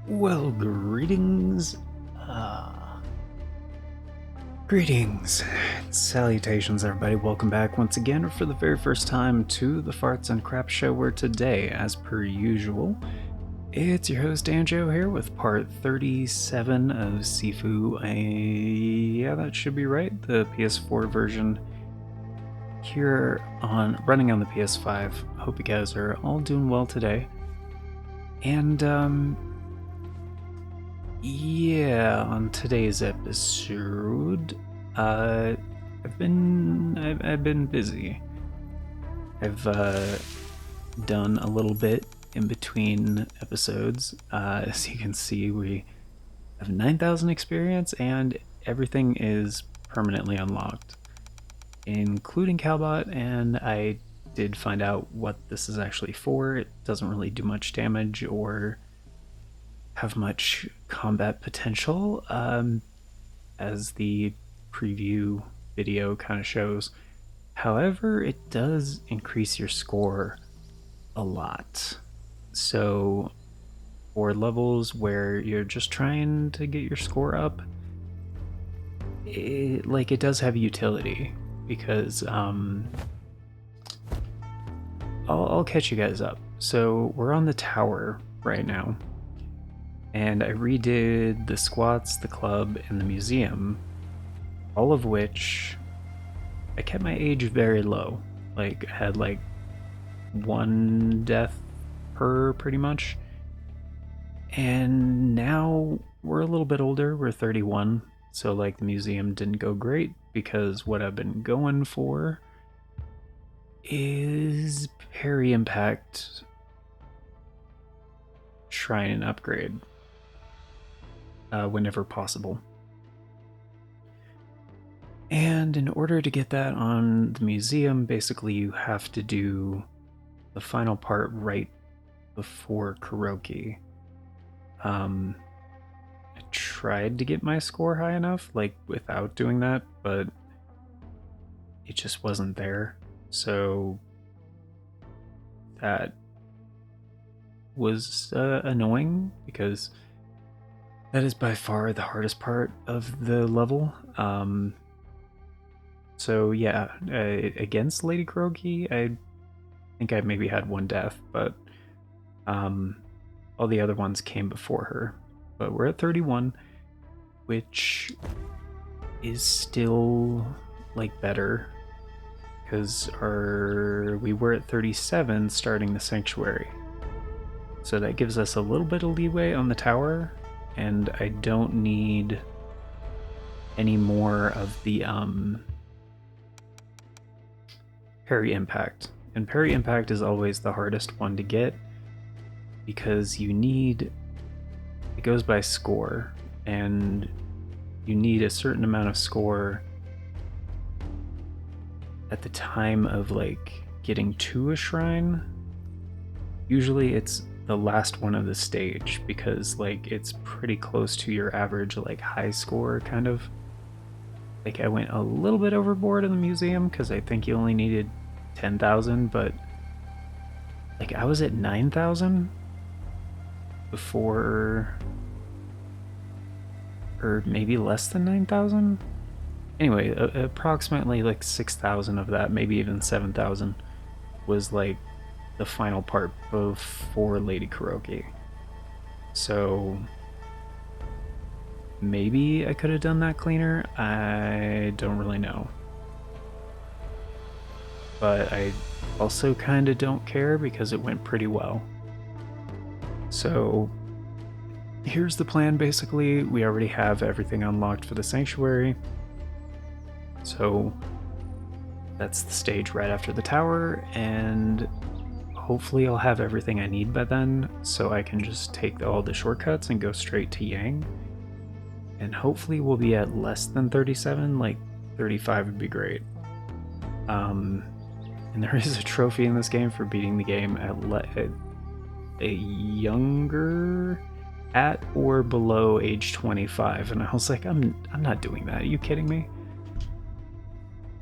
Well, greetings. Uh, greetings. Salutations, everybody. Welcome back once again for the very first time to the Farts and Crap Show, where today, as per usual, it's your host Anjo here with part 37 of Sifu. Yeah, that should be right. The PS4 version here on running on the PS5. Hope you guys are all doing well today. And yeah, on today's episode, I've been busy. I've done a little bit in between episodes. As you can see, we have 9,000 experience, and everything is permanently unlocked, including Calbot. And I did find out what this is actually for. It doesn't really do much damage or have much combat potential, as the preview video kind of shows. However, it does increase your score a lot. So, for levels where you're just trying to get your score up, it does have utility because I'll catch you guys up. So we're on the tower right now, and I redid the squats, the club, and the museum, all of which I kept my age very low. Like, I had like one death per pretty much. And now we're a little bit older, we're 31, so like the museum didn't go great because what I've been going for is parry impact shrine and upgrade whenever possible. And in order to get that on the museum, basically you have to do the final part right before karaoke. I tried to get my score high enough, like without doing that, but it just wasn't there. So that was annoying because that is by far the hardest part of the level. So yeah, against Lady Karaoke, I think I maybe had one death, but all the other ones came before her. But we're at 31, which is still like better because we were at 37 starting the sanctuary. So that gives us a little bit of leeway on the tower, and I don't need any more of the parry impact. And parry impact is always the hardest one to get because it goes by score, and you need a certain amount of score at the time of like getting to a shrine. Usually it's the last one of the stage because like it's pretty close to your average like high score kind of. Like I went a little bit overboard in the museum because I think you only needed 10,000, but like I was at 9,000 before, or maybe less than 9,000. Anyway, approximately like 6,000 of that, maybe even 7,000, was like the final part before Lady Karaoke. So maybe I could have done that cleaner. I don't really know. But I also kind of don't care because it went pretty well. So here's the plan basically. We already have everything unlocked for the sanctuary. So that's the stage right after the tower, and hopefully I'll have everything I need by then so I can just take all the shortcuts and go straight to Yang. And hopefully we'll be at less than 37, like 35 would be great. And there is a trophy in this game for beating the game at a younger, at or below age 25, and I was like, I'm not doing that. Are you kidding me?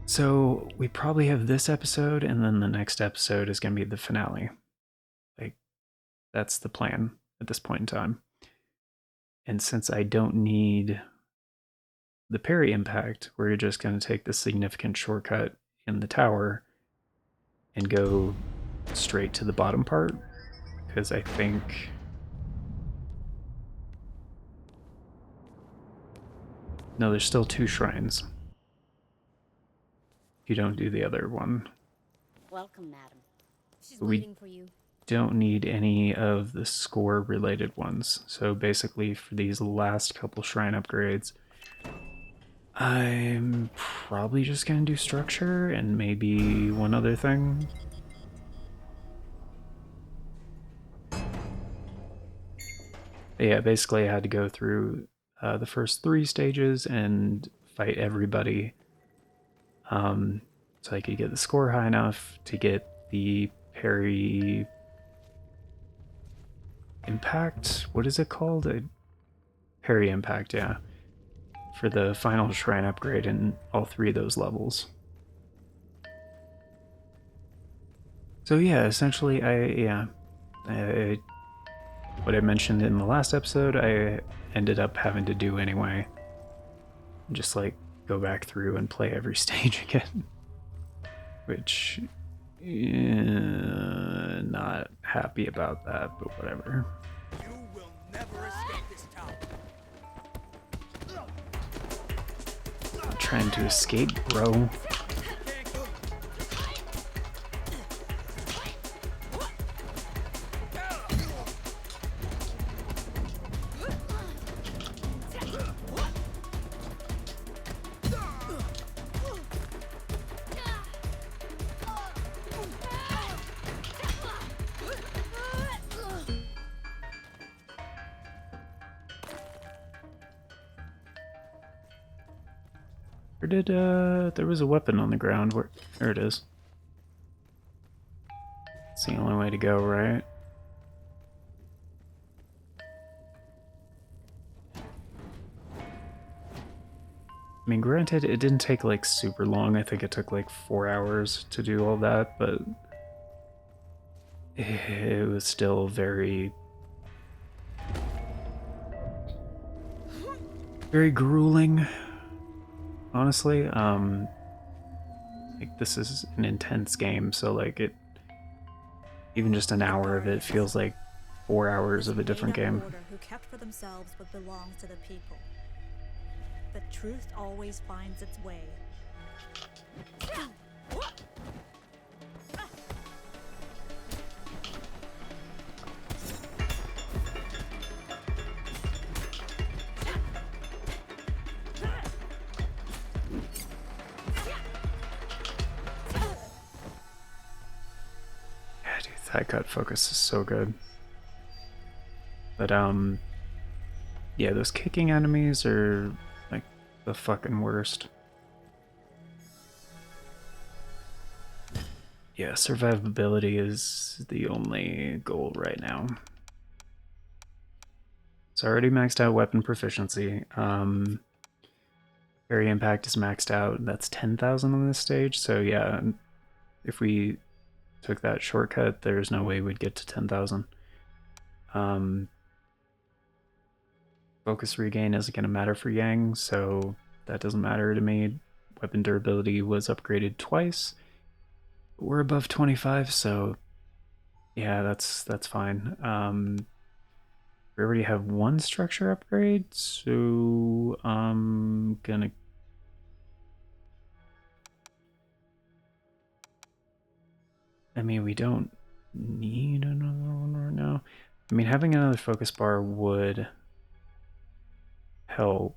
So we probably have this episode, and then the next episode is going to be the finale. Like, that's the plan at this point in time. And since I don't need the parry impact, we're just going to take the significant shortcut in the tower and go straight to the bottom part, because I think no, there's still 2 shrines. You don't do the other one. Welcome, madam. She's We waiting for you. don't need any of the score related ones. So basically for these last couple shrine upgrades, I'm probably just gonna do structure and maybe one other thing. But yeah, basically I had to go through the first 3 stages and fight everybody, so I could get the score high enough to get the parry impact. What is it called? A parry impact, yeah. For the final shrine upgrade in all 3 of those levels. So yeah, essentially, what I mentioned in the last episode, I ended up having to do anyway. Just like go back through and play every stage again, which not happy about that, but whatever. You will never escape this tower. I'm trying to escape, bro. Where did, there was a weapon on the ground. Where, there it is. It's the only way to go, right? I mean, granted, it didn't take like super long. I think it took like 4 hours to do all that, but it was still very grueling, honestly. Like this is an intense game, so like it, even just an hour of it feels like 4 hours of a different game. Who kept for themselves what belongs to the people. The truth always finds its way. Yeah, dude, that cut focus is so good. But yeah, those kicking enemies are like the fucking worst. Yeah, survivability is the only goal right now. So I already maxed out weapon proficiency. Parry impact is maxed out. That's 10,000 on this stage. So yeah, if we took that shortcut, there's no way we'd get to 10,000. Focus regain isn't going to matter for Yang, so that doesn't matter to me. Weapon durability was upgraded twice. We're above 25, so yeah, that's fine. We already have 1 structure upgrade, so I'm gonna... I mean, we don't need another one right now. I mean, having another focus bar would help,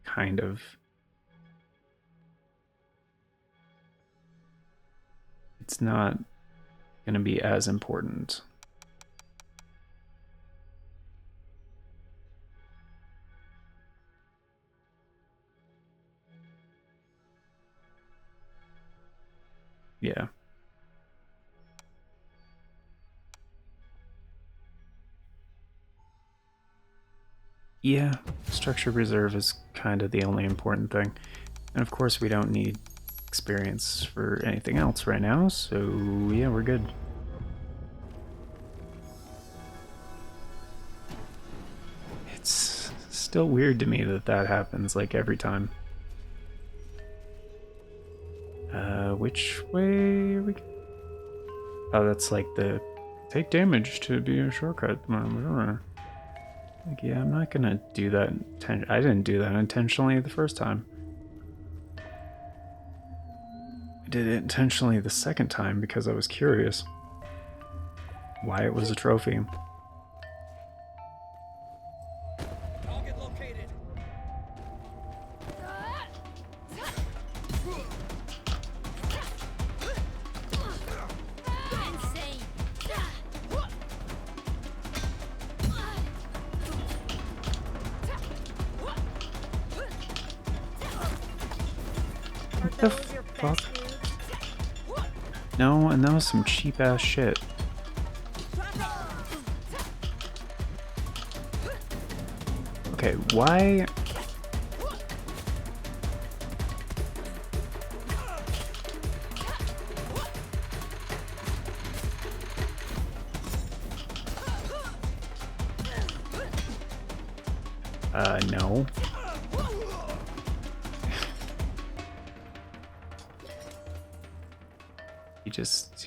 kind of. It's not going to be as important. Yeah. Yeah, structure reserve is kind of the only important thing. And of course we don't need experience for anything else right now, so yeah, we're good. still weird to me that that happens like every time. Which way are we? Oh, that's like the take damage to be a shortcut. Like, yeah, I'm not gonna do that. I didn't do that intentionally the first time. I did it intentionally the second time because I was curious why it was a trophy. Target located. Insane. What the fuck? No, and that was some cheap ass shit. Okay, why? No.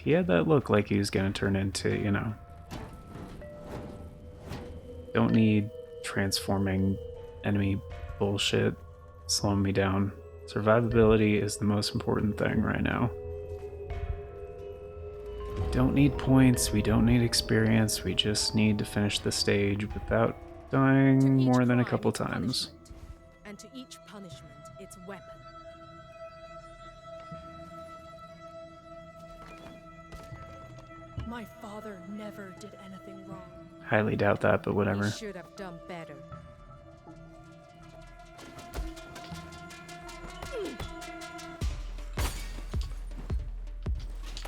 He had that look like he was gonna turn into, you know. Don't need transforming enemy bullshit slowing me down. Survivability is the most important thing right now. We don't need points, we don't need experience, we just need to finish the stage without dying more than a couple times. And to each punishment, its weapon. My father never did anything wrong. Highly doubt that, but whatever. He should have done better.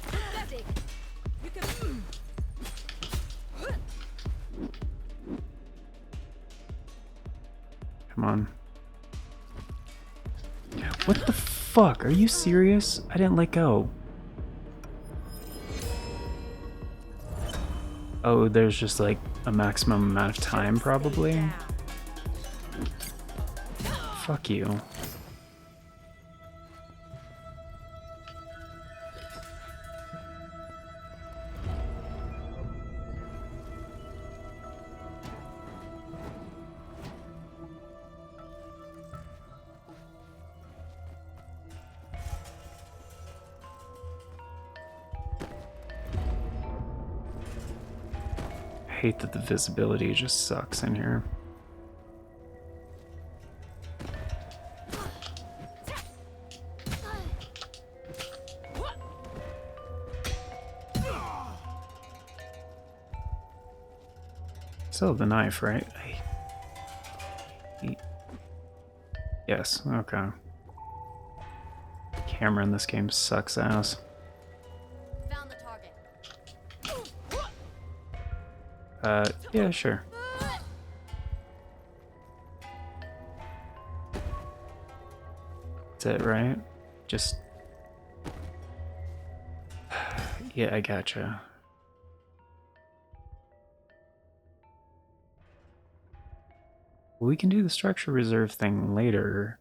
Pathetic. You can. Come on. What the fuck? Are you serious? I didn't let go. Oh, there's just like a maximum amount of time, probably. Fuck you. I hate that the visibility just sucks in here. Still the knife, right? Yes, okay. Camera in this game sucks ass. Found the target. Yeah, sure. That's it, right? Just... Yeah, I gotcha. We can do the structure reserve thing later.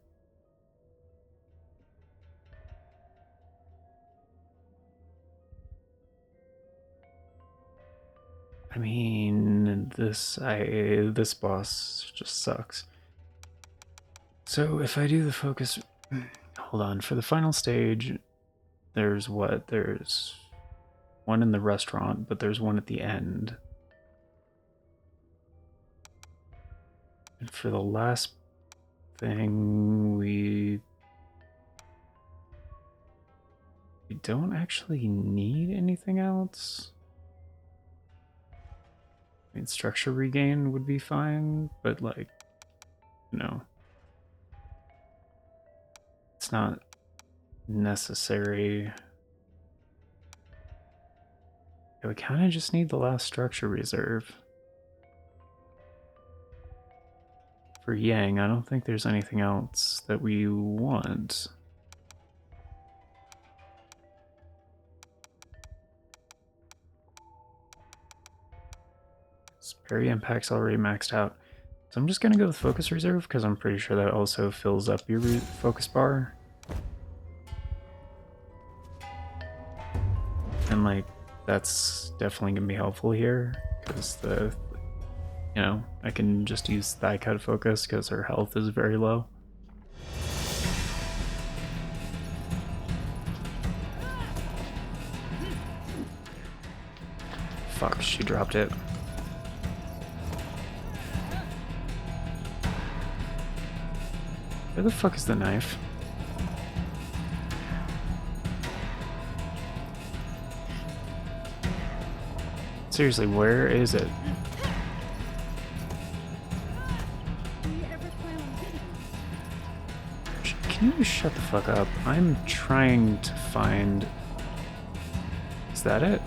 I mean, this boss just sucks. So if I do the focus, hold on, for the final stage, there's what? There's one in the restaurant, but there's one at the end. And for the last thing, we don't actually need anything else. I mean, structure regain would be fine, but like, no. It's not necessary. Yeah, we kind of just need the last structure reserve. For Yang, I don't think there's anything else that we want. Parry impact's already maxed out. So I'm just gonna go with Focus Reserve because I'm pretty sure that also fills up your focus bar. And like, that's definitely gonna be helpful here because you know, I can just use Thigh Cut Focus because her health is very low. Fuck, she dropped it. Where the fuck is the knife? Seriously, where is it? Can you shut the fuck up? I'm trying to find... Is that it?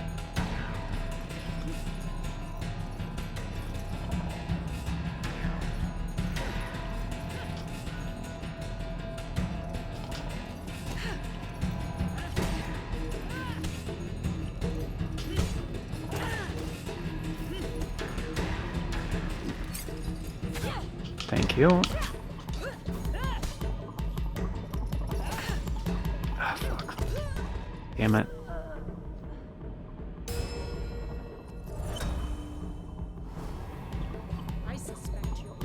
Thank you. Ah, fuck. Damn it. I suspect you're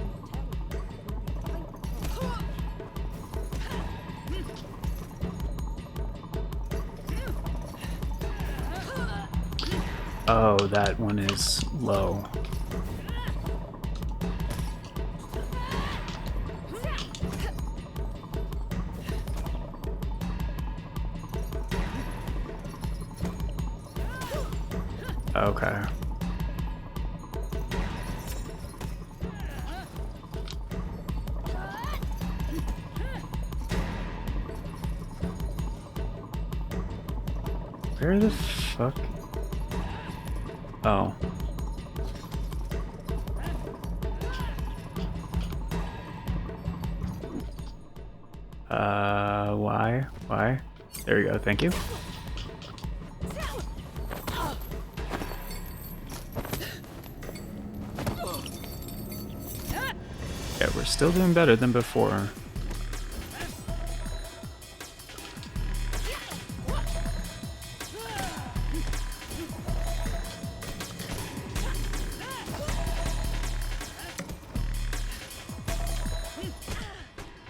Oh, that one is low. Okay. Where the fuck? Oh. Why? Why? There we go, thank you. Yeah, we're still doing better than before.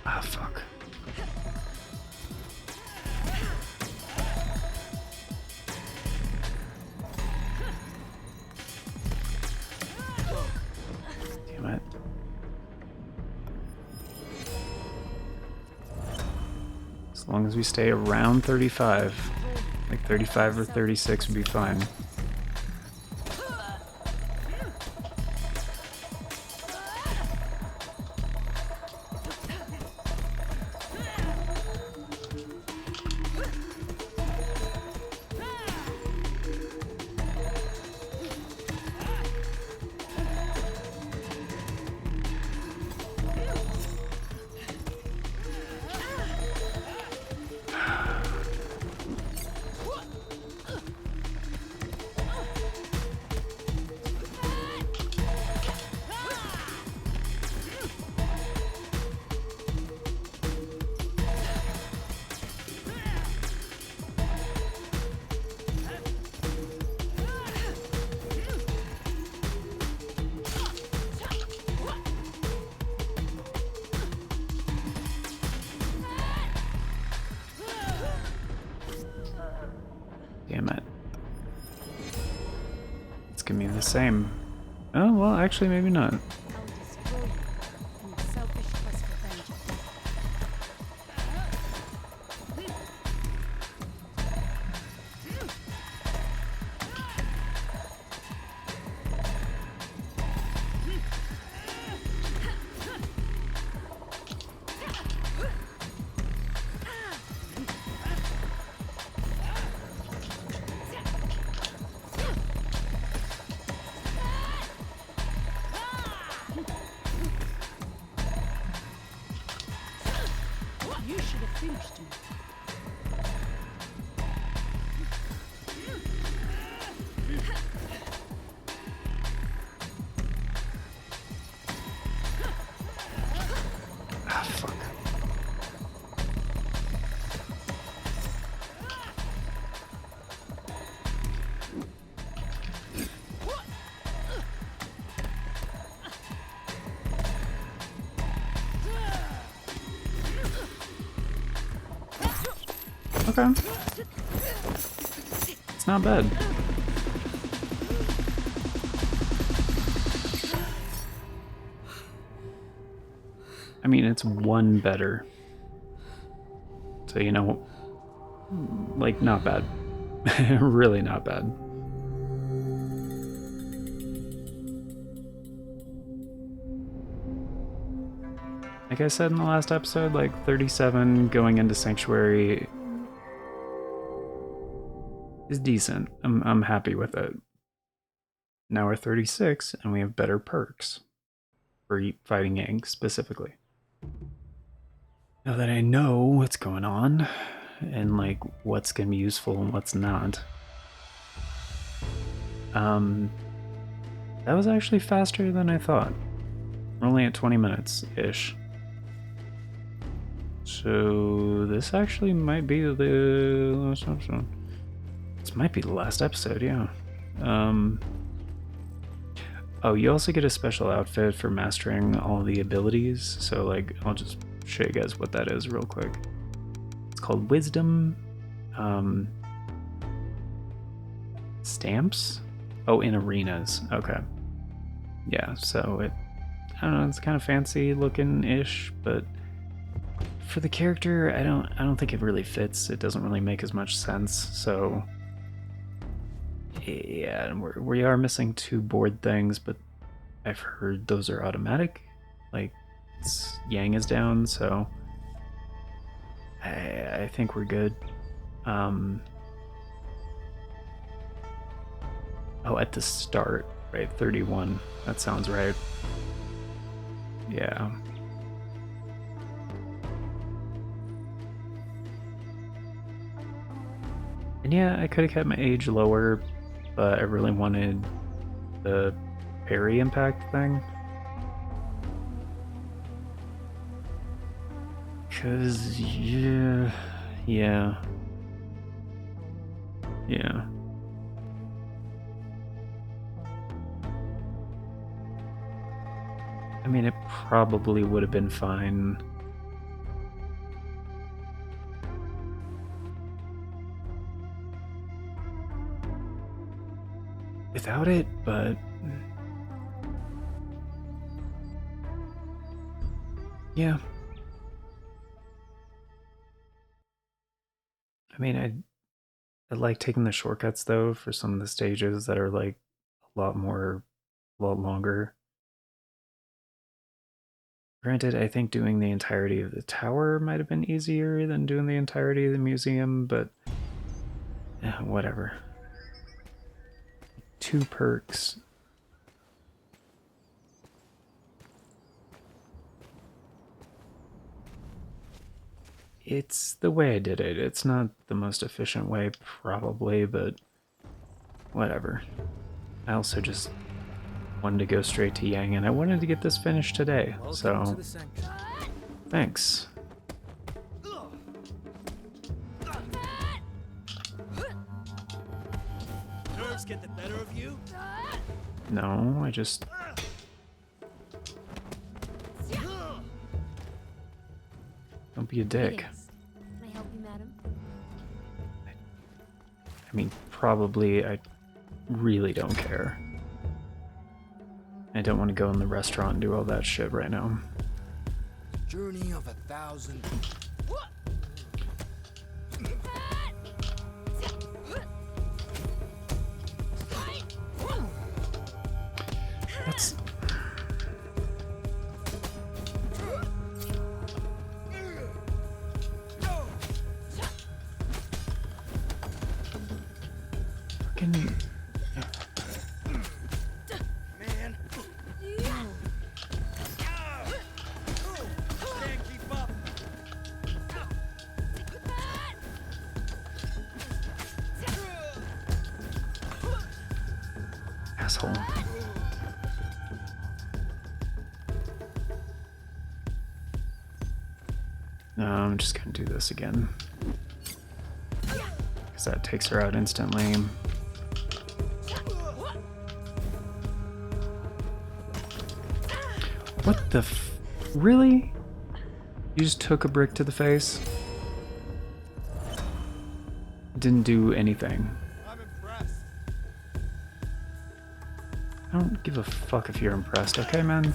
Ah, fuck. Damn it. As long as we stay around 35, like 35 or 36 would be fine. Damn it. It's gonna be the same. Oh, well, actually, maybe not. I'll destroy you in your selfish quest for vengeance. You should have finished me. Okay. It's not bad. I mean, it's one better. So, you know, like, not bad. Really not bad. Like I said in the last episode, like 37 going into Sanctuary is decent. I'm happy with it. Now we're 36 and we have better perks for fighting Yang specifically. Now that I know what's going on and like what's gonna be useful and what's not. That was actually faster than I thought. We're only at 20 minutes-ish. So this actually might be the last episode. This might be the last episode, yeah. Oh, you also get a special outfit for mastering all the abilities. So like, I'll just show you guys what that is real quick. It's called Wisdom. Stamps? Oh, in arenas. Okay. Yeah, so I don't know, it's kind of fancy looking-ish, but for the character, I don't think it really fits. It doesn't really make as much sense. So yeah, and we are missing 2 board things, but I've heard those are automatic. Like Yang is down, so I think we're good. Oh, at the start, right? 31. That sounds right. Yeah. And yeah, I could have kept my age lower, but I really wanted the parry impact thing. Cause yeah. I mean, it probably would have been fine. Without it, but yeah. I mean, I like taking the shortcuts though for some of the stages that are like a lot longer. Granted, I think doing the entirety of the tower might have been easier than doing the entirety of the museum, but whatever. 2 perks. It's the way I did it. It's not the most efficient way, probably, but whatever. I also just wanted to go straight to Yang, and I wanted to get this finished today, so thanks. Nerves get the better of you? No, I just... Don't be a dick. May I help you, madam? I mean, probably I really don't care. I don't want to go in the restaurant and do all that shit right now. Journey of 1,000. That's... Fucking... Man. Can't keep up. Asshole. No, I'm just gonna do this again. Because that takes her out instantly. What the really? You just took a brick to the face? didn't do anything. I'm impressed. I don't give a fuck if you're impressed, okay, man?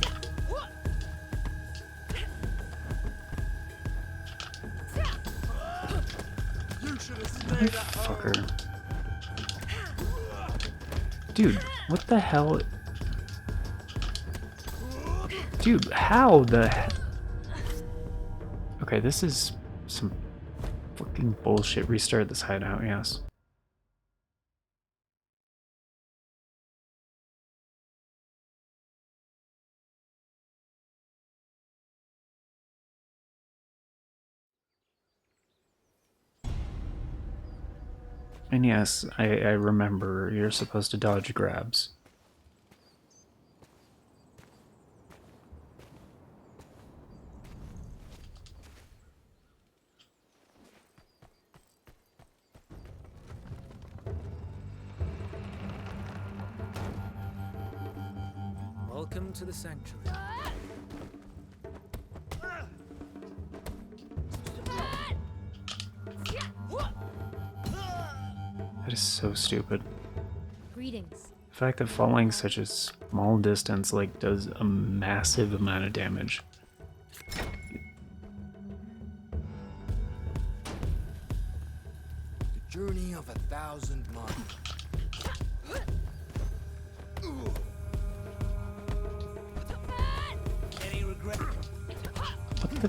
You should have stayed at home. Fucker. Dude, what the hell? Dude, how the he- Okay, this is some fucking bullshit. Restart this hideout, yes. And yes, I remember you're supposed to dodge grabs. Welcome to the sanctuary. That is so stupid. Greetings. The fact that falling such a small distance like does a massive amount of damage. The journey of 1,000 miles. Any regret? What the?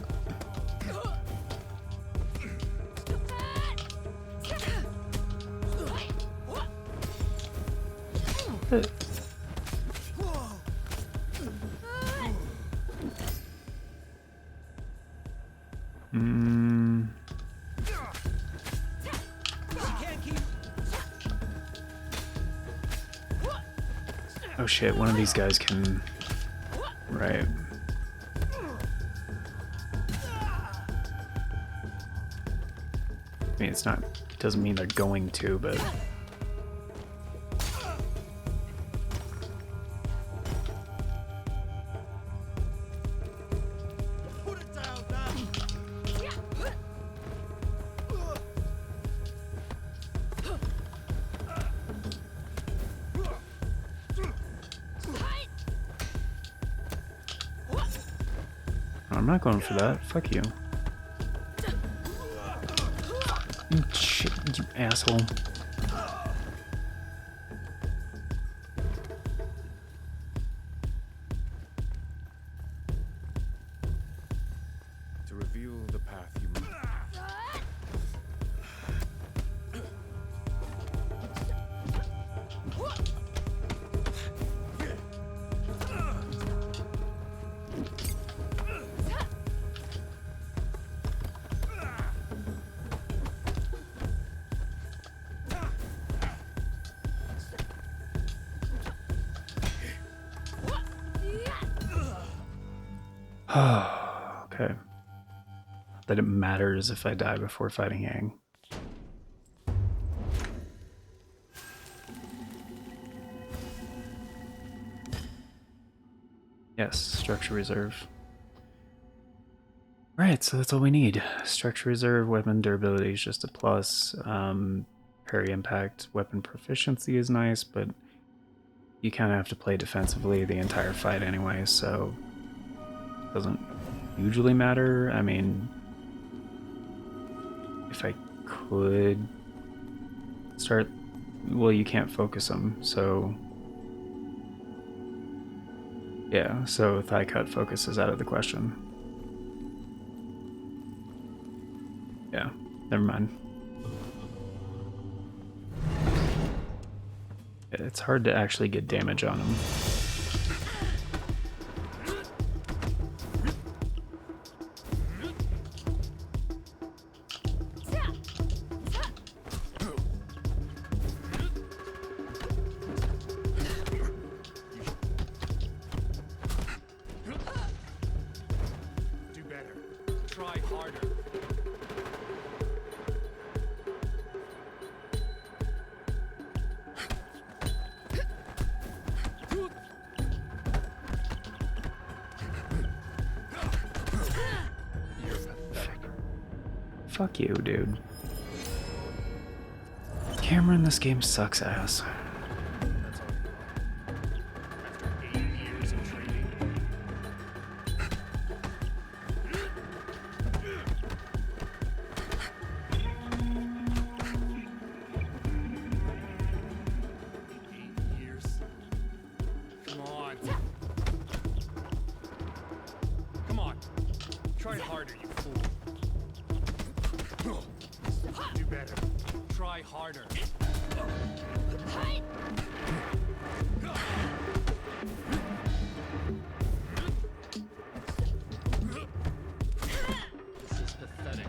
The- Mm. Oh shit, one of these guys can... Right. I mean, it's not... It doesn't mean they're going to, but... Put it down now. I'm not going for that. Fuck you. You shit, you asshole. To reveal the path you move. Okay. That it matters if I die before fighting Yang. Yes, structure reserve. Right, so that's all we need. Structure reserve, weapon durability is just a plus. Parry impact, weapon proficiency is nice, but you kind of have to play defensively the entire fight anyway, so it doesn't hugely matter. I mean, if I could start... Well, you can't focus them, so... Yeah, so thigh cut focus is out of the question. Yeah, never mind. It's hard to actually get damage on him. Do better. Try harder. Fuck you, dude. Camera in this game sucks ass. That's all you got. After 8 years of training. 8 years. Come on. Come on. Try harder, you fool. Do better. Try harder. This is pathetic.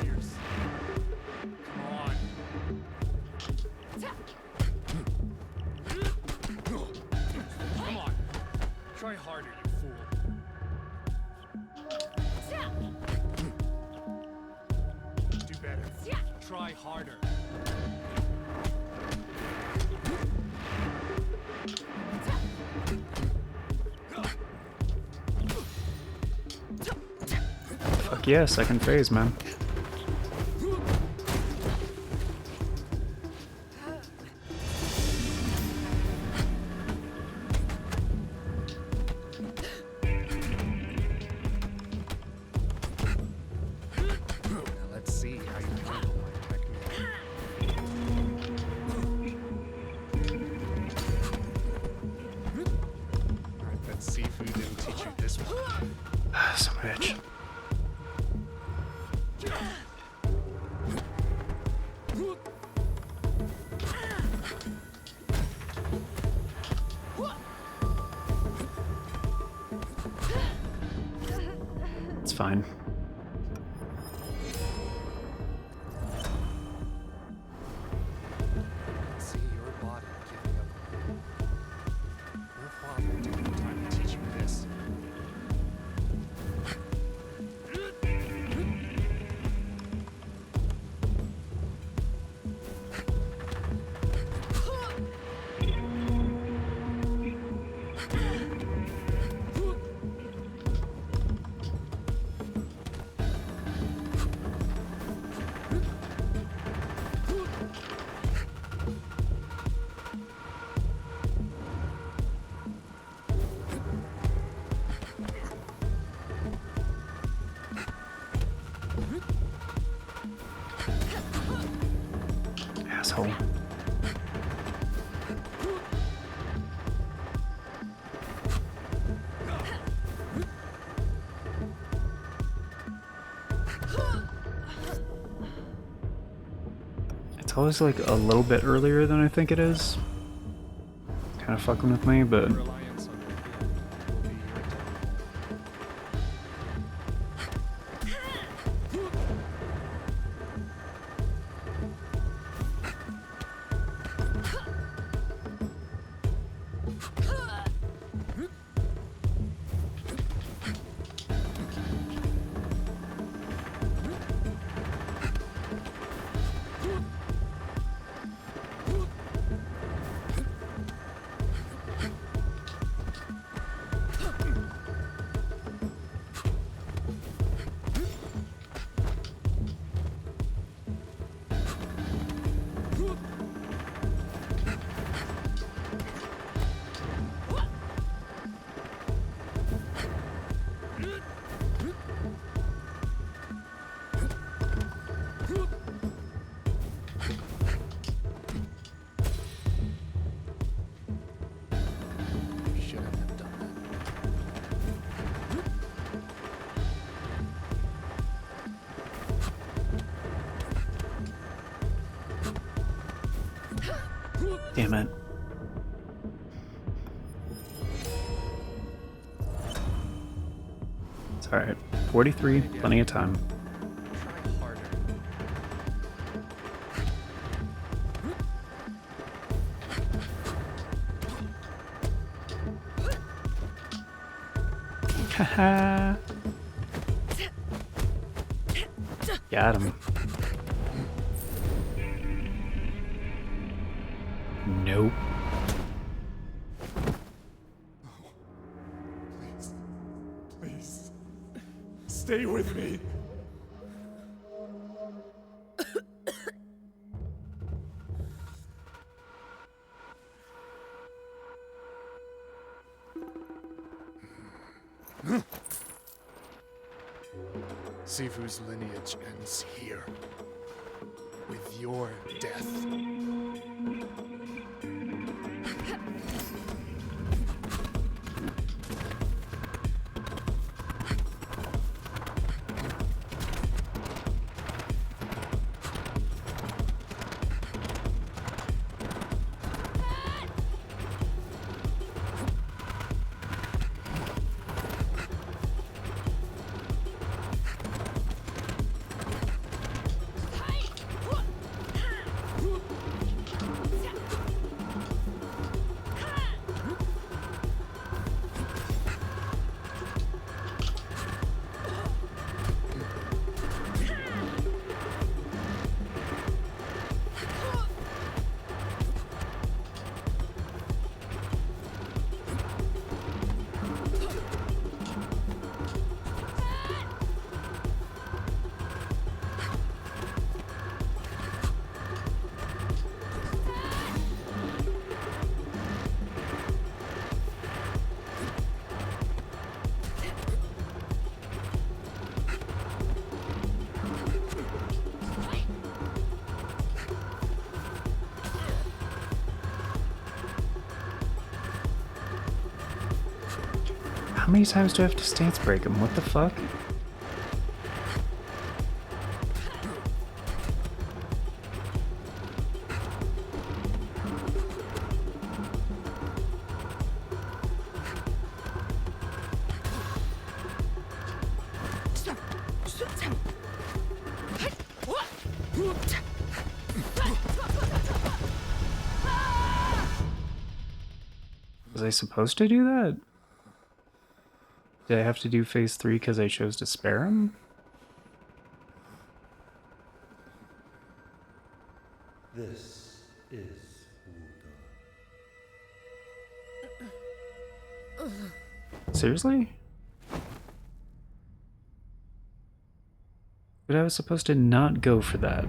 Years. Come on. Come on. Try harder, you fool. Do better. Try harder. Fuck yeah, second phase, man. Now let's see how you handle my technique. I bet Sifu didn't teach you this one. Some bitch. It's fine. See your body giving up. Your father didn't have time to teach you this. Asshole. It's always like a little bit earlier than I think it is. Kind of fucking with me, but Reliance on your will will be your downfall. Shouldn't have done that. damn it. It's alright. 43, plenty of time. Try harder. Haha. Got him. Nope. stay with me. Sifu's lineage ends here. With your death. How many times do I have to stance break him? What the fuck? Was I supposed to do that? Did I have to do phase 3 because I chose to spare him? This is Buddha. Seriously? But I was supposed to not go for that.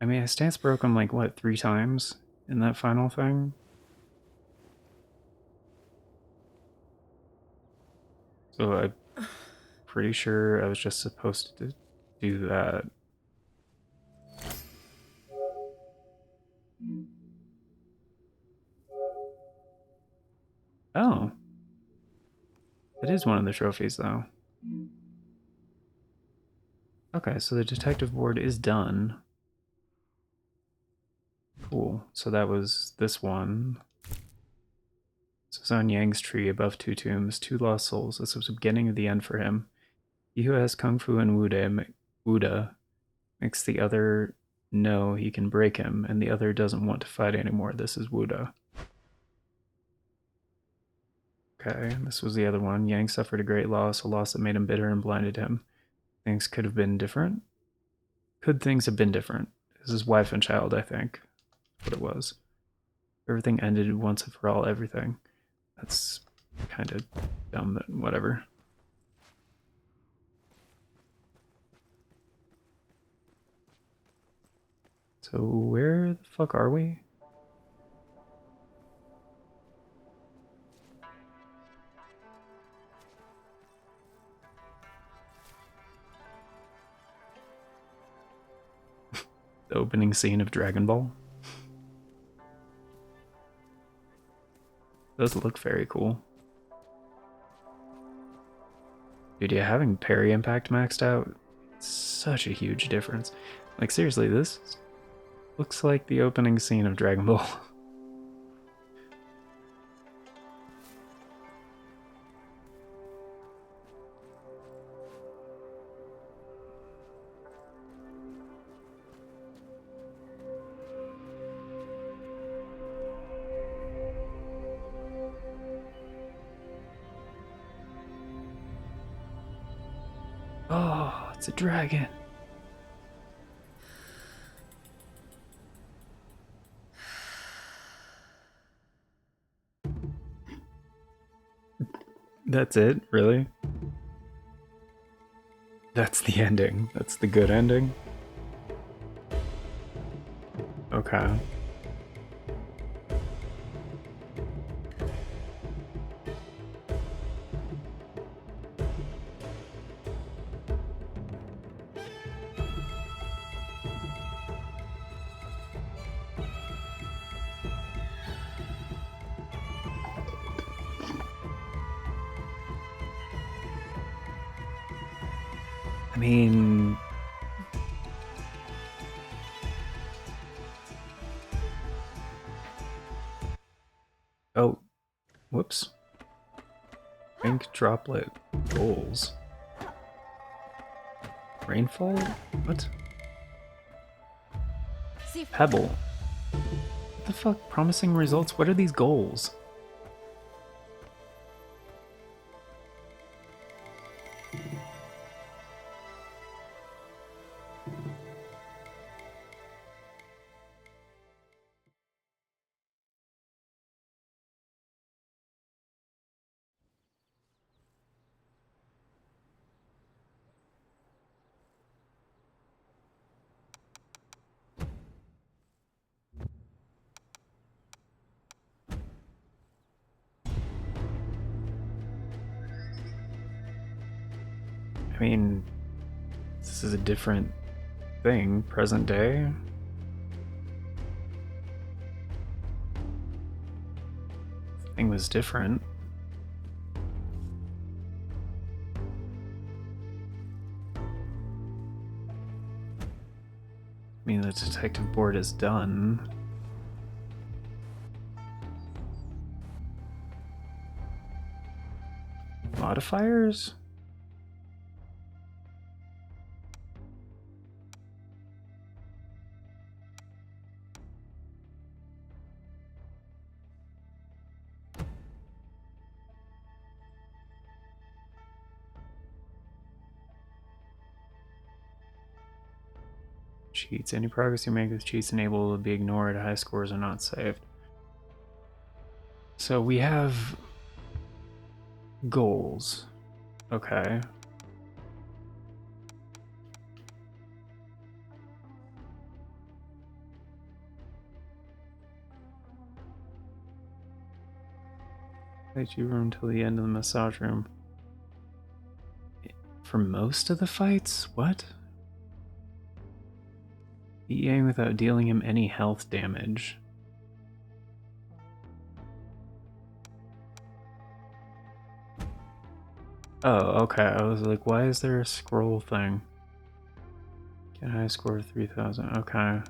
I mean, I stance broke him like, what, 3 times in that final thing? So I'm pretty sure I was just supposed to do that. Oh. It is one of the trophies, though. Okay, so the detective board is done. Cool. So that was this one. So it's on Yang's tree above 2 tombs, 2 lost souls. This was the beginning of the end for him. He who has Kung Fu and Wuda makes the other know he can break him, and the other doesn't want to fight anymore. This is Wuda. Okay, this was the other one. Yang suffered a great loss, a loss that made him bitter and blinded him. Things could have been different. Could things have been different? This is wife and child, I think. What it was. Everything ended once and for all, everything. That's kind of dumb, but whatever. So where the fuck are we? The opening scene of Dragon Ball. Does look very cool. Dude, yeah, having parry impact maxed out, it's such a huge difference. Like, seriously, this looks like the opening scene of Dragon Ball. Oh, it's a dragon. That's it? Really? That's the ending. That's the good ending? Okay. I mean... Oh, whoops. Ink droplet goals. Rainfall? What? Sifu. Pebble. What the fuck? Promising results? What are these goals? I mean, this is a different thing, present day. The thing was different. I mean, the detective board is done. Modifiers? Cheats. Any progress you make with cheats enabled will be ignored. High scores are not saved. So we have goals. Okay. Fight you room till the end of the massage room. For most of the fights? What? Beat Yang without dealing him any health damage. Oh, okay. I was like, why is there a scroll thing? Get high score 3000. Okay.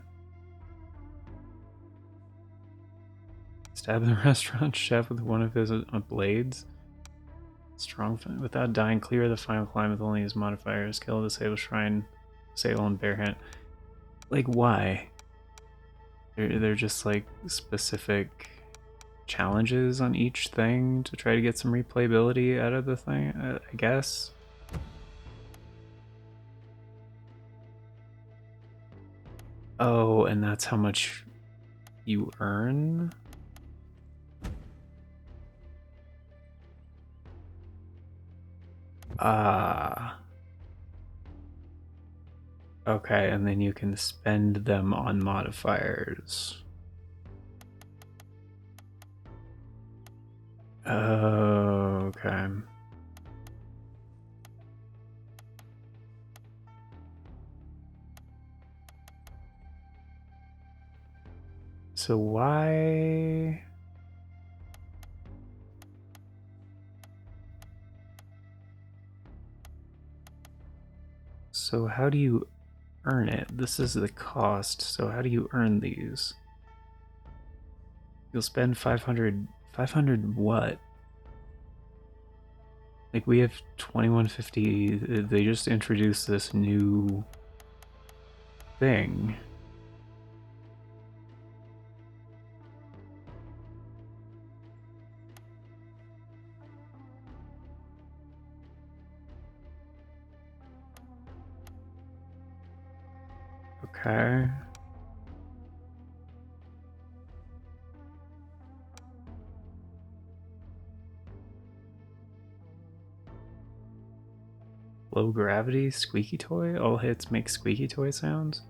Stab the restaurant chef with one of his blades. Strong without dying, clear the final climb with only his modifiers. Kill, disable shrine, disable and bare hand. Like, why? They're just like specific challenges on each thing to try to get some replayability out of the thing, I guess. Oh, and that's how much you earn? Ah. Okay, and then you can spend them on modifiers. Oh, okay. So why... So how do you earn it? This is the cost, so how do you earn these? You'll spend 500... 500 what? Like, we have 2150, they just introduced this new thing. Okay. Low gravity squeaky toy. All hits make squeaky toy sounds.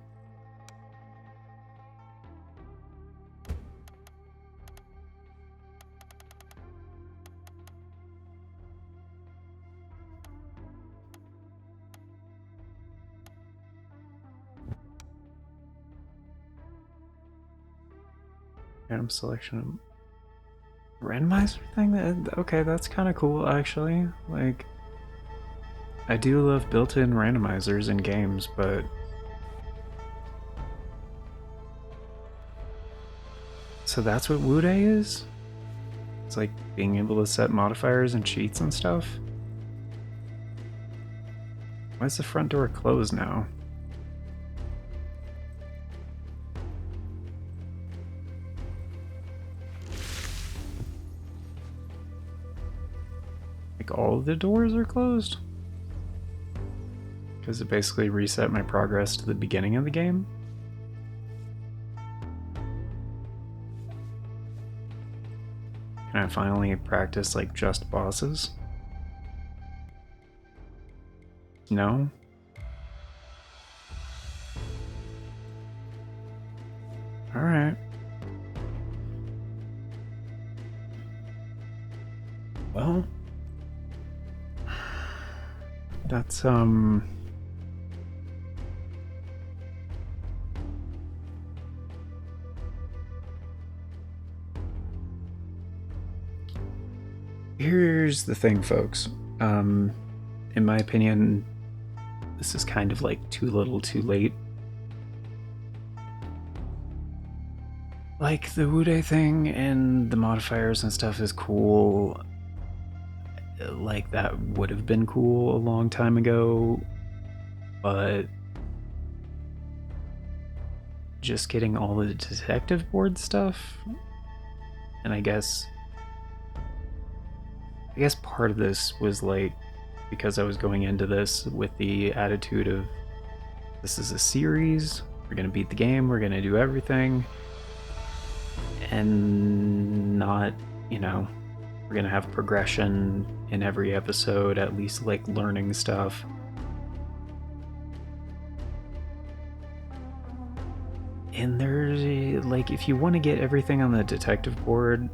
Random selection of randomizer thing. Okay, that's kind of cool actually. Like, I do love built-in randomizers in games, but so that's what Wude is? It's like being able to set modifiers and cheats and stuff. Why is the front door closed now? Like all of the doors are closed? Because it basically reset my progress to the beginning of the game. Can I finally practice like just bosses? No? Alright. Well, that's here's the thing, folks. In my opinion, this is kind of like too little too late. Like, the Wude thing and the modifiers and stuff is cool. Like, that would have been cool a long time ago, but just getting all the detective board stuff, and I guess part of this was like because I was going into this with the attitude of this is a series, we're gonna beat the game, we're gonna do everything, and not, you know, we're gonna have progression in every episode, at least like learning stuff. And there's like, if you want to get everything on the detective board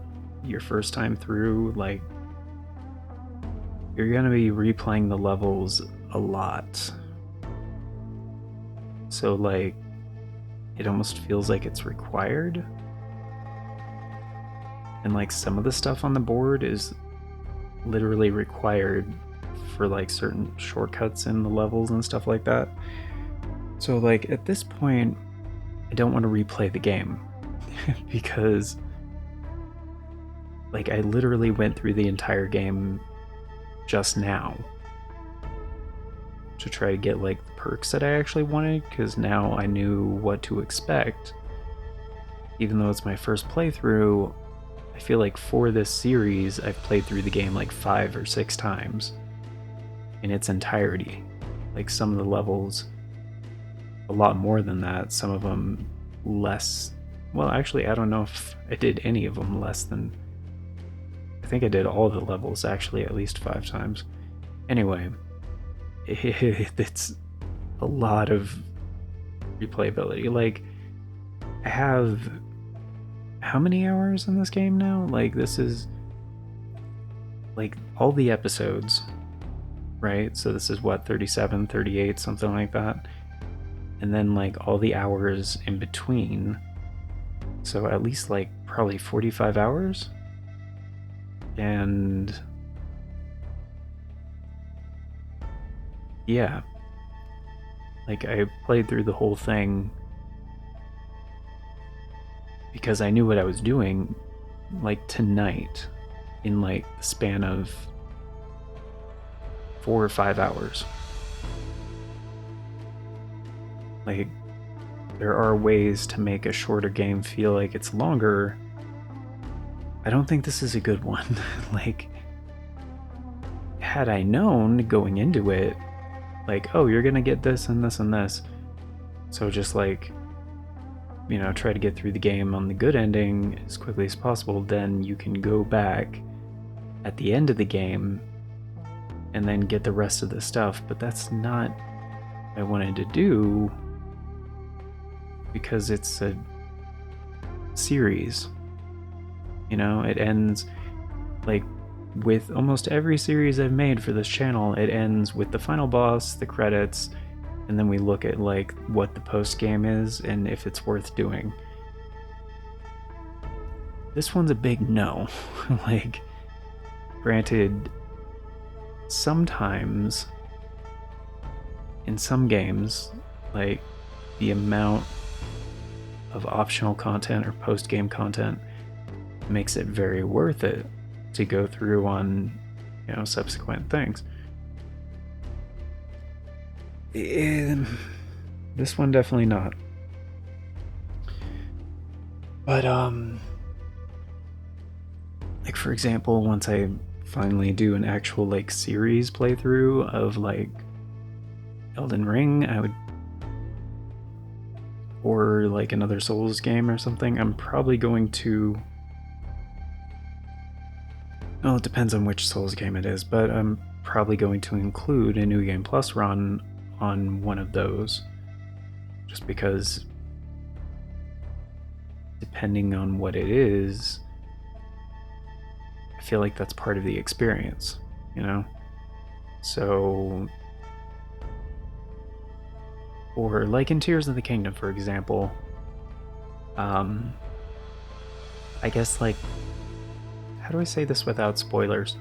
your first time through, like, you're gonna be replaying the levels a lot. So like, it almost feels like it's required. And like some of the stuff on the board is literally required for like certain shortcuts in the levels and stuff like that. So like at this point, I don't want to replay the game because like I literally went through the entire game just now to try to get like the perks that I actually wanted, because now I knew what to expect. Even though it's my first playthrough, I feel like for this series I've played through the game like 5 or 6 times in its entirety. Like some of the levels a lot more than that, some of them less. Well, actually I don't know if I did any of them less than, I think I did all the levels actually at least 5 times. Anyway, it's a lot of replayability. Like, I have how many hours in this game now? Like, this is like all the episodes, right? So this is what, 37, 38, something like that. And then like all the hours in between. So at least like probably 45 hours. And yeah, like I played through the whole thing because I knew what I was doing, like tonight, in like the span of 4 or 5 hours. Like, there are ways to make a shorter game feel like it's longer. I don't think this is a good one. Like, had I known going into it, like, oh, you're gonna get this and this and this, so just like, you know, try to get through the game on the good ending as quickly as possible, then you can go back at the end of the game and then get the rest of the stuff, but that's not what I wanted to do because it's a series. You know, it ends like with almost every series I've made for this channel, it ends with the final boss, the credits, and then we look at like what the post game is and if it's worth doing. This one's a big no. Like, granted, sometimes in some games, like the amount of optional content or post game content makes it very worth it to go through on, you know, subsequent things. This one definitely not. But like for example, once I finally do an actual like series playthrough of like Elden Ring, I would, or like another Souls game or something, I'm probably going to, well, it depends on which Souls game it is, but I'm probably going to include a New Game Plus run on one of those, just because depending on what it is, I feel like that's part of the experience, you know? So, or like in Tears of the Kingdom, for example, I guess like, how do I say this without spoilers?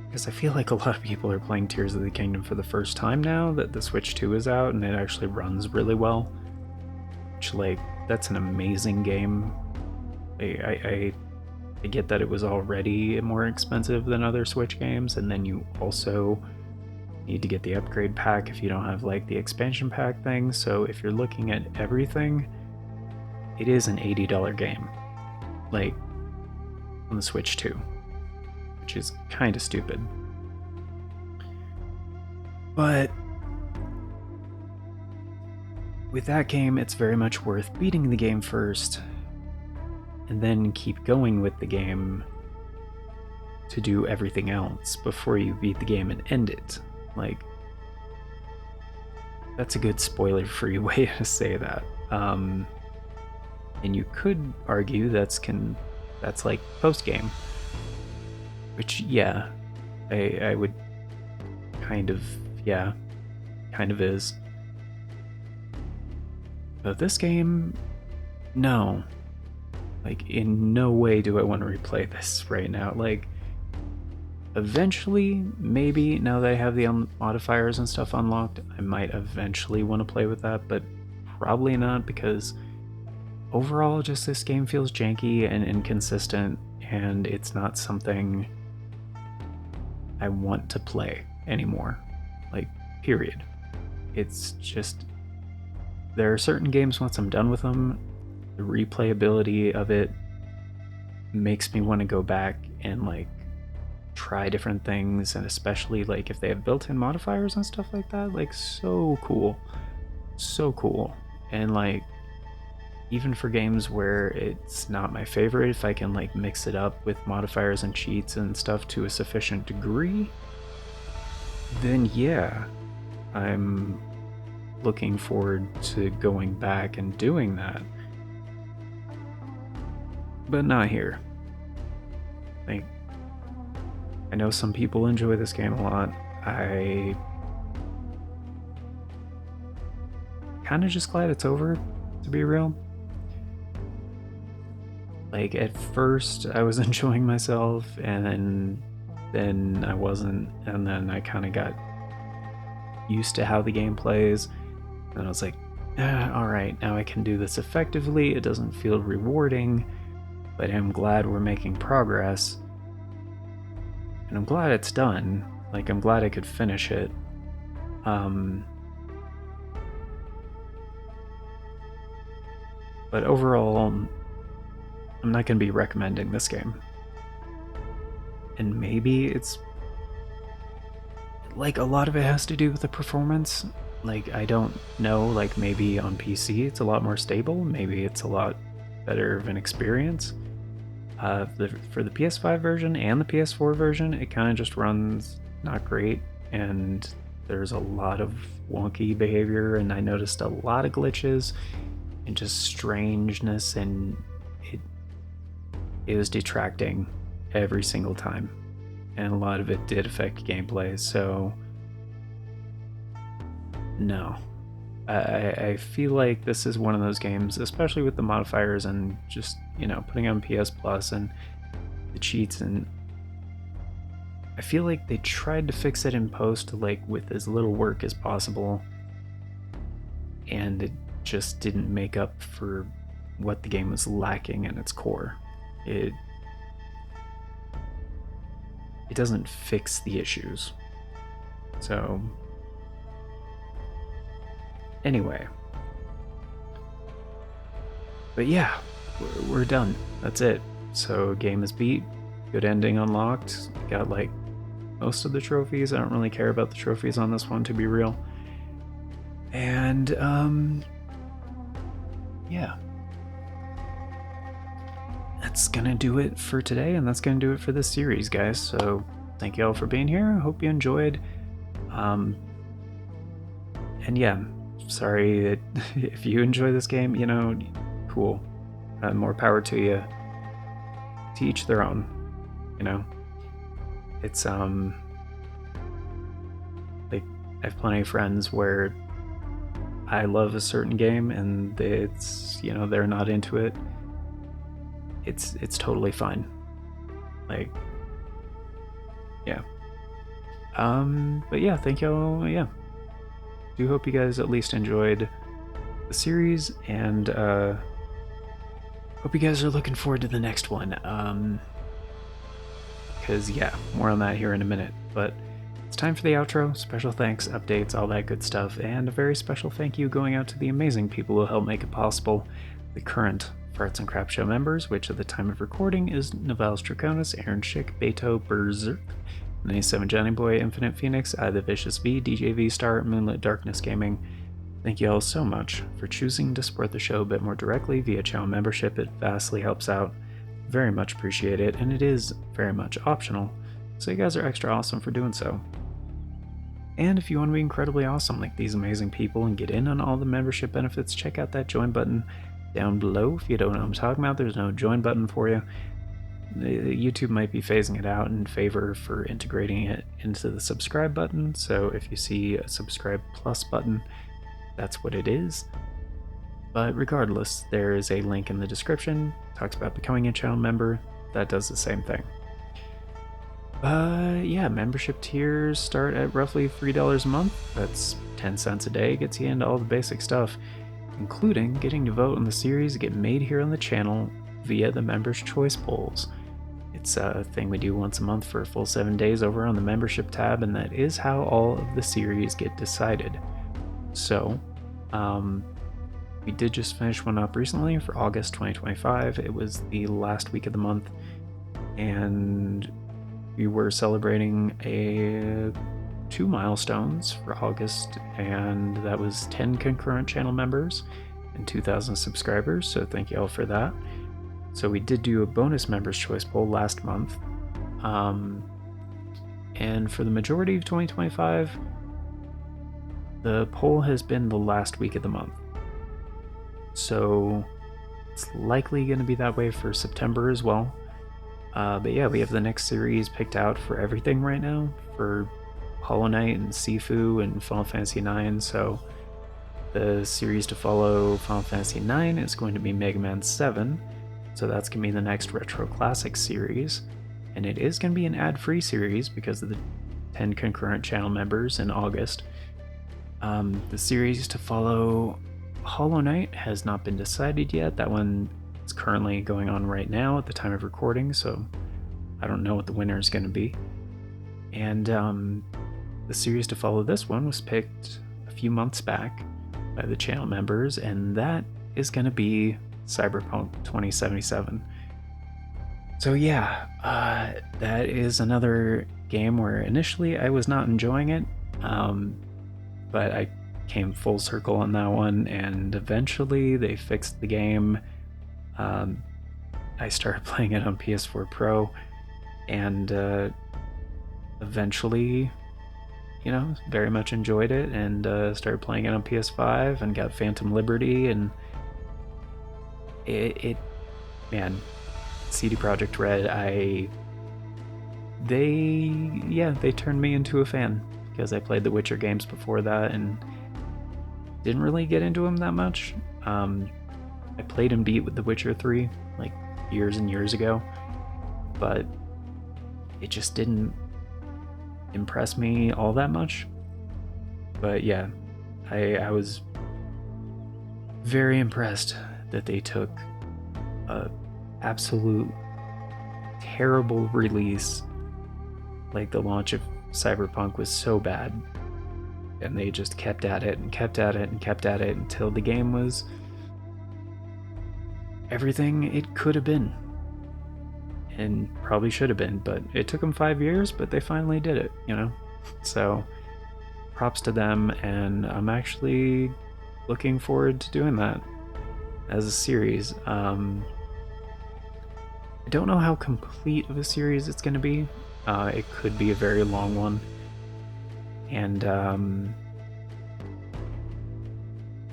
Because I feel like a lot of people are playing Tears of the Kingdom for the first time now that the Switch 2 is out and it actually runs really well. Which, like, that's an amazing game. I get that it was already more expensive than other Switch games, and then you also need to get the upgrade pack if you don't have, like, the expansion pack thing. So if you're looking at everything, it is an $80 game. Like, on the Switch 2. Which is kind of stupid. But with that game, it's very much worth beating the game first and then keep going with the game to do everything else before you beat the game and end it. Like, that's a good spoiler-free way to say that. And you could argue that's like post-game. Which, yeah, I would kind of is. But this game, no. Like, in no way do I want to replay this right now. Like, eventually, maybe, now that I have the modifiers and stuff unlocked, I might eventually want to play with that, but probably not, because overall, just this game feels janky and inconsistent, and it's not something I want to play anymore. Like, period. It's just, there are certain games, once I'm done with them, the replayability of it makes me want to go back and like try different things, and especially like if they have built-in modifiers and stuff like that, like so cool. And like, even for games where it's not my favorite, if I can like mix it up with modifiers and cheats and stuff to a sufficient degree, then yeah, I'm looking forward to going back and doing that. But not here. Like, I know some people enjoy this game a lot. I kind of just glad it's over, to be real. Like, at first I was enjoying myself, and then I wasn't, and then I kind of got used to how the game plays, and I was like, alright, now I can do this effectively. It doesn't feel rewarding, but I'm glad we're making progress, and I'm glad it's done. Like, I'm glad I could finish it. But overall, I'm not going to be recommending this game. And maybe it's, like, a lot of it has to do with the performance. Like, I don't know, like, maybe on PC it's a lot more stable, maybe it's a lot better of an experience. For the PS5 version and the PS4 version, it kind of just runs not great, and there's a lot of wonky behavior, and I noticed a lot of glitches and just strangeness, and it was detracting every single time, and a lot of it did affect gameplay. So no, I feel like this is one of those games, especially with the modifiers and just, you know, putting on PS Plus and the cheats, and I feel like they tried to fix it in post, like with as little work as possible, and it just didn't make up for what the game was lacking in its core. It doesn't fix the issues. So anyway, but yeah, we're done. That's it. So game is beat, good ending unlocked, got like most of the trophies. I don't really care about the trophies on this one, to be real. And yeah, that's gonna do it for today, and that's gonna do it for this series, guys. So thank you all for being here. I hope you enjoyed. And yeah, sorry that if you enjoy this game, you know, cool. More power to you. To each their own, you know. It's like, I have plenty of friends where I love a certain game and it's, you know, they're not into it. It's totally fine. Like, yeah. But yeah, thank y'all. Yeah, do hope you guys at least enjoyed the series, and hope you guys are looking forward to the next one. Because yeah, more on that here in a minute. But it's time for the outro. Special thanks, updates, all that good stuff, and a very special thank you going out to the amazing people who helped make it possible. The current Farts and Crap Show members, which at the time of recording is Navals Draconis, Aaron Schick, Beto, Berserk, 97 Johnny Boy, Infinite Phoenix, I the Vicious V, DJ V Star, Moonlit Darkness Gaming. Thank you all so much for choosing to support the show a bit more directly via channel membership. It vastly helps out. Very much appreciate it, and it is very much optional, so you guys are extra awesome for doing so. And if you want to be incredibly awesome like these amazing people and get in on all the membership benefits, check out that join button down below. If you don't know what I'm talking about, there's no join button for you. YouTube might be phasing it out in favor for integrating it into the subscribe button, so if you see a subscribe plus button, that's what it is. But regardless, there is a link in the description, talks about becoming a channel member, that does the same thing. Yeah, membership tiers start at roughly $3 a month. That's 10 cents a day, gets you into all the basic stuff, including getting to vote on the series that get made here on the channel via the Members' Choice Polls. It's a thing we do once a month for a full 7 days over on the membership tab, and that is how all of the series get decided. So, we did just finish one up recently for August 2025. It was the last week of the month, and we were celebrating two milestones for August, and that was 10 concurrent channel members and 2,000 subscribers, so thank you all for that. So we did do a bonus Members' Choice Poll last month, and for the majority of 2025, the poll has been the last week of the month. So it's likely going to be that way for September as well. But yeah, we have the next series picked out for everything right now, for Hollow Knight and Sifu and Final Fantasy IX. So the series to follow Final Fantasy IX is going to be Mega Man 7. So that's going to be the next Retro Classic series. And it is going to be an ad-free series because of the 10 concurrent channel members in August. The series to follow Hollow Knight has not been decided yet. That one is currently going on right now at the time of recording, so I don't know what the winner is going to be. And the series to follow this one was picked a few months back by the channel members, and that is going to be Cyberpunk 2077. So yeah, that is another game where initially I was not enjoying it, but I came full circle on that one, and eventually they fixed the game. I I started playing it on PS4 Pro, and eventually, you know, very much enjoyed it, and started playing it on PS5 and got Phantom Liberty, and man, CD Projekt Red, they turned me into a fan, because I played the Witcher games before that and didn't really get into them that much. I played and beat with The Witcher 3 like years and years ago, but it just didn't impress me all that much. But yeah, I was very impressed that they took a absolute terrible release, like the launch of Cyberpunk was so bad, and they just kept at it and kept at it and kept at it until the game was everything it could have been, and probably should have been. But it took them 5 years, but they finally did it, you know? So props to them, and I'm actually looking forward to doing that as a series. I don't know how complete of a series it's going to be. It could be a very long one, and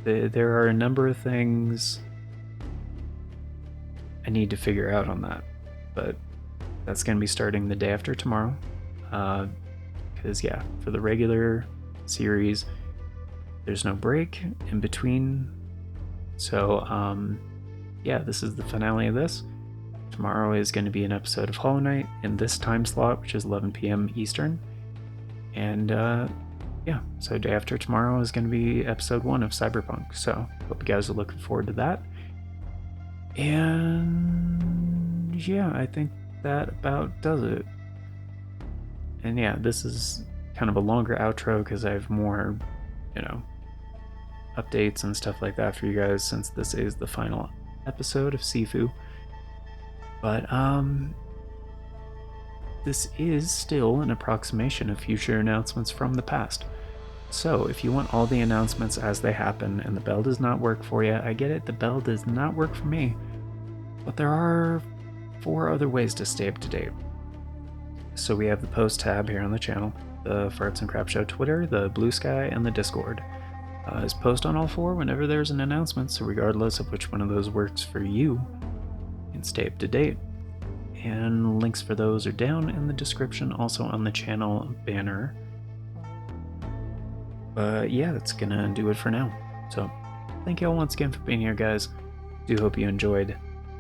there are a number of things I need to figure out on that, but that's going to be starting the day after tomorrow, because yeah, for the regular series there's no break in between, so yeah, this is the finale of this. Tomorrow is going to be an episode of Hollow Knight in this time slot, which is 11 p.m. Eastern, and yeah, so day after tomorrow is going to be episode 1 of Cyberpunk, so hope you guys are looking forward to that. And yeah, I think that about does it. And yeah, this is kind of a longer outro because I have more, you know, updates and stuff like that for you guys, since this is the final episode of Sifu. But this is still an approximation of future announcements from the past. So if you want all the announcements as they happen and the bell does not work for you, I get it, the bell does not work for me. But there are 4 other ways to stay up to date. So we have the post tab here on the channel, the Farts and Crap Show Twitter, the Bluesky, and the Discord. Just post on all 4 whenever there's an announcement, so regardless of which one of those works for you, you can stay up to date. And links for those are down in the description, also on the channel banner. But yeah, that's gonna do it for now. So thank you all once again for being here, guys. Do hope you enjoyed.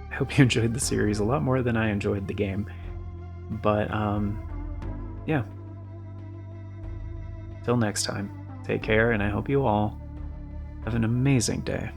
I hope you enjoyed the series a lot more than I enjoyed the game. But yeah. Till next time, take care, and I hope you all have an amazing day.